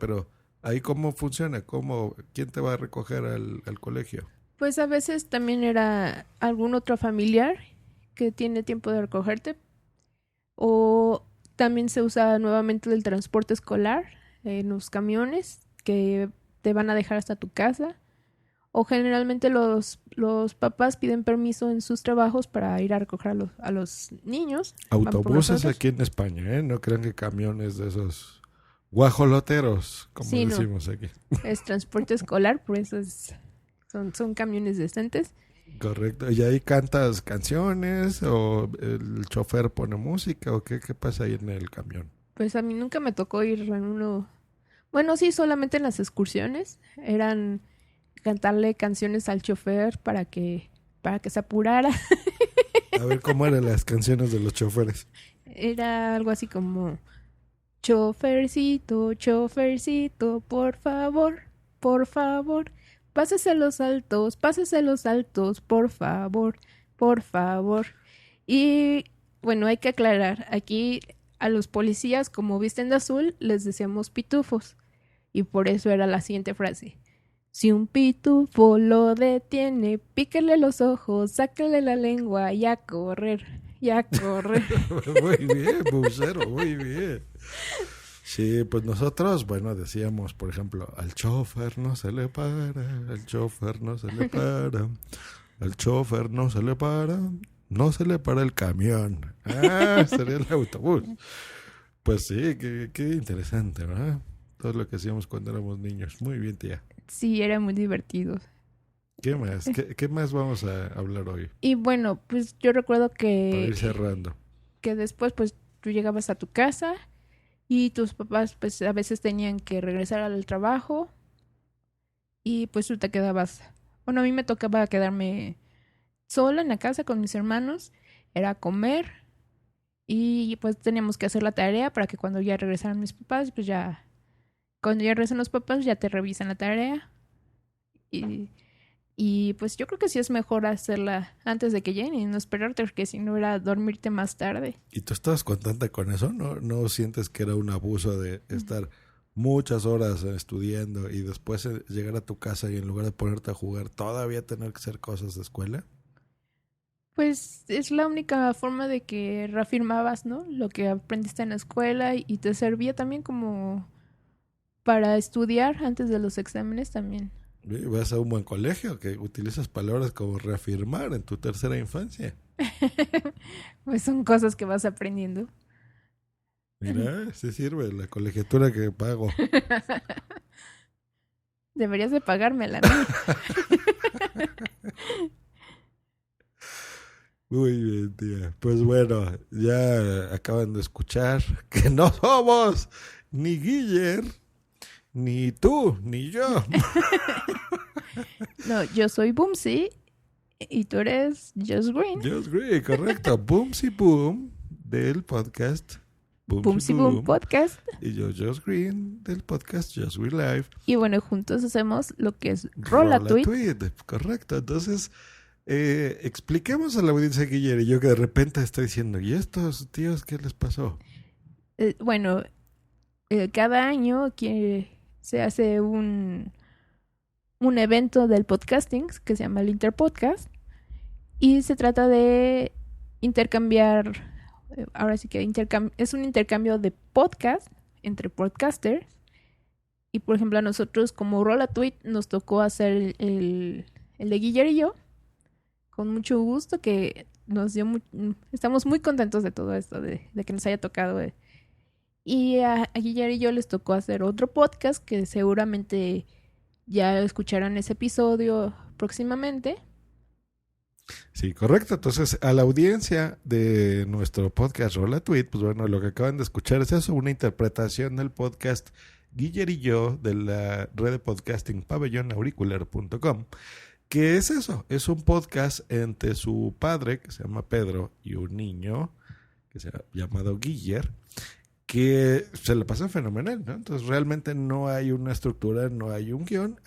pero ahí ¿cómo funciona? ¿Quién te va a recoger al colegio? Pues a veces también era algún otro familiar que tiene tiempo de recogerte, o también se usa nuevamente el transporte escolar en los camiones que te van a dejar hasta tu casa, o generalmente los papás piden permiso en sus trabajos para ir a recoger a los niños. Van por Autobuses nosotros. aquí en España, ¿eh? No crean que camiones de esos guajoloteros, como Sí, no, decimos aquí. es transporte escolar, por eso son camiones decentes. Correcto. ¿Y ahí cantas canciones o el chofer pone música o qué pasa ahí en el camión? Pues a mí nunca me tocó ir en uno. Bueno, sí, solamente en las excursiones. Eran cantarle canciones al chofer para que se apurara. A ver cómo eran las canciones de los choferes. Era algo así como: chofercito, chofercito, por favor, pásese los altos, por favor. Y bueno, hay que aclarar, aquí a los policías, como visten de azul, les decíamos pitufos. Y por eso era la siguiente frase: si un pitufo lo detiene, píquele los ojos, sáquele la lengua y a correr, y a correr. Muy bien, bucero, muy bien. Sí, pues nosotros, bueno, decíamos, por ejemplo, al chofer no se le para, al chofer no se le para, al chofer no se le para, no se le para el camión. Ah, sería el autobús. Pues sí, qué interesante, ¿verdad? Todo lo que hacíamos cuando éramos niños. Muy bien, tía. Sí, era muy divertido. ¿Qué más? ¿Qué más vamos a hablar hoy? Y bueno, pues yo recuerdo Para ir cerrando. que después pues tú llegabas a tu casa y tus papás pues a veces tenían que regresar al trabajo y pues tú te quedabas. Bueno, a mí me tocaba quedarme sola en la casa con mis hermanos, era comer y pues teníamos que hacer la tarea para que cuando ya regresaran mis papás, pues ya, cuando ya regresan los papás ya te revisan la tarea y, y pues yo creo que sí es mejor hacerla antes de que lleguen y no esperarte, porque si no era dormirte más tarde. ¿Y tú estabas contenta con eso? ¿No sientes que era un abuso de estar muchas horas estudiando y después llegar a tu casa y en lugar de ponerte a jugar todavía tener que hacer cosas de escuela? Pues es la única forma de que reafirmabas, ¿no? Lo que aprendiste en la escuela y te servía también como para estudiar antes de los exámenes también. Vas a un buen colegio que utilizas palabras como reafirmar en tu tercera infancia. Pues son cosas que vas aprendiendo. Mira, sí sirve la colegiatura que pago. Deberías de pagármela a mí. Muy bien, tía. Pues bueno, ya acaban de escuchar que no somos ni Guiller, ni tú, ni yo. No, yo soy Boomsy y tú eres Just Green. Just Green, correcto. Boomsy Boom del podcast Boomsy Boom Podcast. Y yo, Just Green del podcast Just Green Live. Y bueno, juntos hacemos lo que es Rola Tweet. Correcto. Entonces, expliquemos a la audiencia, Guillermo y yo, que de repente estoy diciendo, ¿y estos tíos qué les pasó? Bueno, cada año que se hace un evento del podcasting que se llama el Interpodcast y se trata de intercambiar, ahora sí que es un intercambio de podcast entre podcasters y por ejemplo a nosotros como Rola Tweet nos tocó hacer el de Guillermo y yo con mucho gusto, que nos dio estamos muy contentos de todo esto, de que nos haya tocado. Y a Guillermo y yo les tocó hacer otro podcast que seguramente ya escucharán ese episodio próximamente. Sí, correcto. Entonces, a la audiencia de nuestro podcast Rola Tweet, pues bueno, lo que acaban de escuchar es eso, una interpretación del podcast Guillermo y yo de la red de podcasting pabellonauricular.com. ¿Qué es eso? Es un podcast entre su padre, que se llama Pedro, y un niño que se llama llamado Guiller, que se le pasa fenomenal, ¿no? Entonces realmente no hay una estructura, no hay un guión.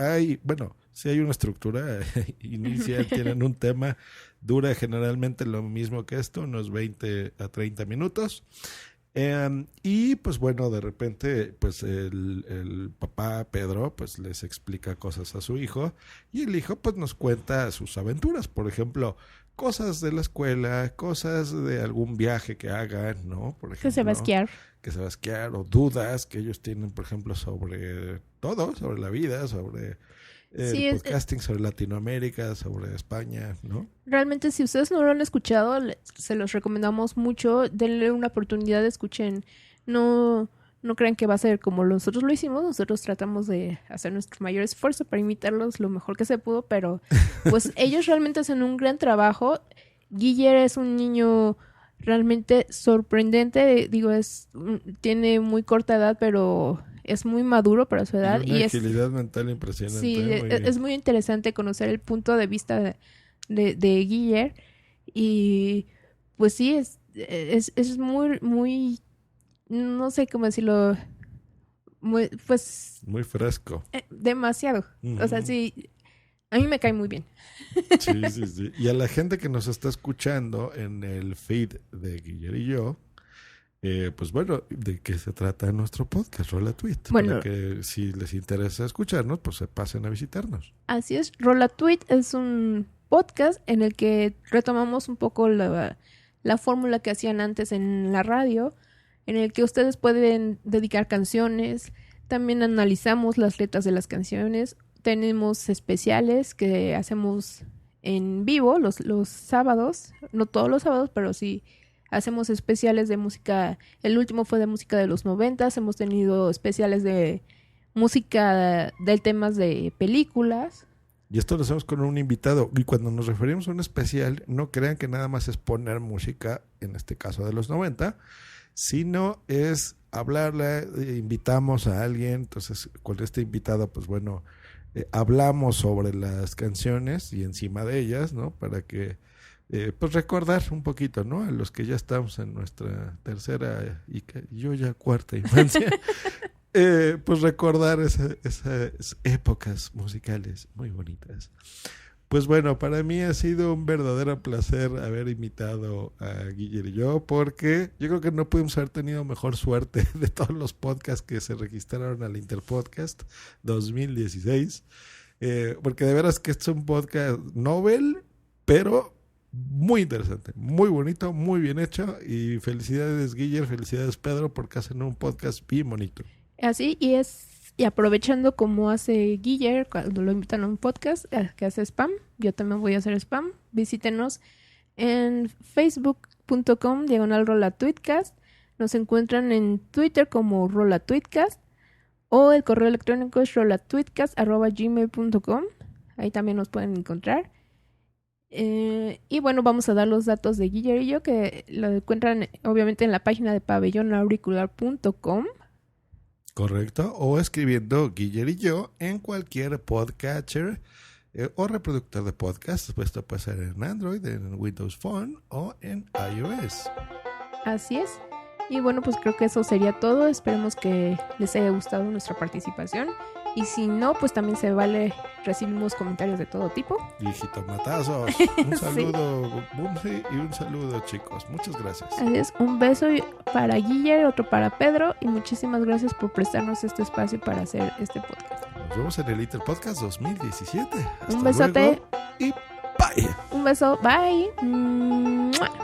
Sí hay una estructura, inicial, tienen un tema, dura generalmente lo mismo que esto, unos 20 a 30 minutos. Y pues bueno, de repente pues el papá Pedro pues les explica cosas a su hijo y el hijo pues nos cuenta sus aventuras, por ejemplo, cosas de la escuela, cosas de algún viaje que hagan, ¿no? Por ejemplo, Que se va a esquiar. que se va a esquiar, o dudas que ellos tienen, por ejemplo, sobre todo, sobre la vida, sobre el Sí, podcasting, sobre Latinoamérica, sobre España, ¿no? realmente si ustedes no lo han escuchado, se los recomendamos mucho. Denle una oportunidad, escuchen. No, no crean que va a ser como nosotros lo hicimos. Nosotros tratamos de hacer nuestro mayor esfuerzo para imitarlos lo mejor que se pudo, pero pues ellos realmente hacen un gran trabajo. Guiller es un niño realmente sorprendente. Digo, tiene muy corta edad, pero es muy maduro para su edad. Y una Y agilidad mental impresionante. sí, Muy bien. es muy interesante conocer el punto de vista de Guiller. Y pues sí, es muy, muy, no sé cómo decirlo, muy, pues Muy fresco. demasiado. O sea, Ujú. sí, a mí me cae muy bien. Sí, sí, sí. Y a la gente que nos está escuchando en el feed de Guillermo y yo, pues bueno, ¿de qué se trata nuestro podcast, Rola Tweet? Bueno. Para que si les interesa escucharnos, pues se pasen a visitarnos. Así es, Rola Tweet es un podcast en el que retomamos un poco la fórmula que hacían antes en la radio, en el que ustedes pueden dedicar canciones, también analizamos las letras de las canciones, tenemos especiales que hacemos en vivo los sábados, no todos los sábados, pero sí hacemos especiales de música. El último fue de música de los 90s, hemos tenido especiales de música de temas de películas. Y esto lo hacemos con un invitado. Y cuando nos referimos a un especial, no crean que nada más es poner música, en este caso de los 90, sino es hablarle, invitamos a alguien. Entonces, con este invitado, pues bueno, hablamos sobre las canciones y encima de ellas, ¿no? Para que, pues recordar un poquito, ¿no? A los que ya estamos en nuestra tercera y yo ya cuarta infancia. Pues recordar esas épocas musicales muy bonitas. Pues bueno, para mí ha sido un verdadero placer haber invitado a Guiller y yo, porque yo creo que no pudimos haber tenido mejor suerte de todos los podcasts que se registraron al Interpodcast 2016, porque de veras que este es un podcast novel, pero muy interesante, muy bonito, muy bien hecho, y felicidades Guiller, felicidades Pedro, porque hacen un podcast bien bonito. Así, y aprovechando como hace Guiller cuando lo invitan a un podcast que hace spam, yo también voy a hacer spam. Visítenos en facebook.com/rolatweetcast. Nos encuentran en Twitter como rolatweetcast o el correo electrónico es rolatweetcast@gmail.com. Ahí también nos pueden encontrar. Y bueno, vamos a dar los datos de Guiller y yo, que lo encuentran obviamente en la página de pabellonauricular.com. Correcto, o escribiendo Guiller y yo en cualquier podcatcher o reproductor de podcast. Esto puede ser en Android, en Windows Phone o en iOS. Así es. Y bueno, pues creo que eso sería todo. Esperemos que les haya gustado nuestra participación. Y si no, pues también se vale, recibimos comentarios de todo tipo. Digitomatazos. Un saludo, Bumsy, y un saludo, chicos. Muchas gracias. Así es, un beso para Guiller, otro para Pedro. Y muchísimas gracias por prestarnos este espacio para hacer este podcast. Nos vemos en el Interpodcast 2017. Hasta Un besote. luego y bye. Un beso. Bye. ¡Mua!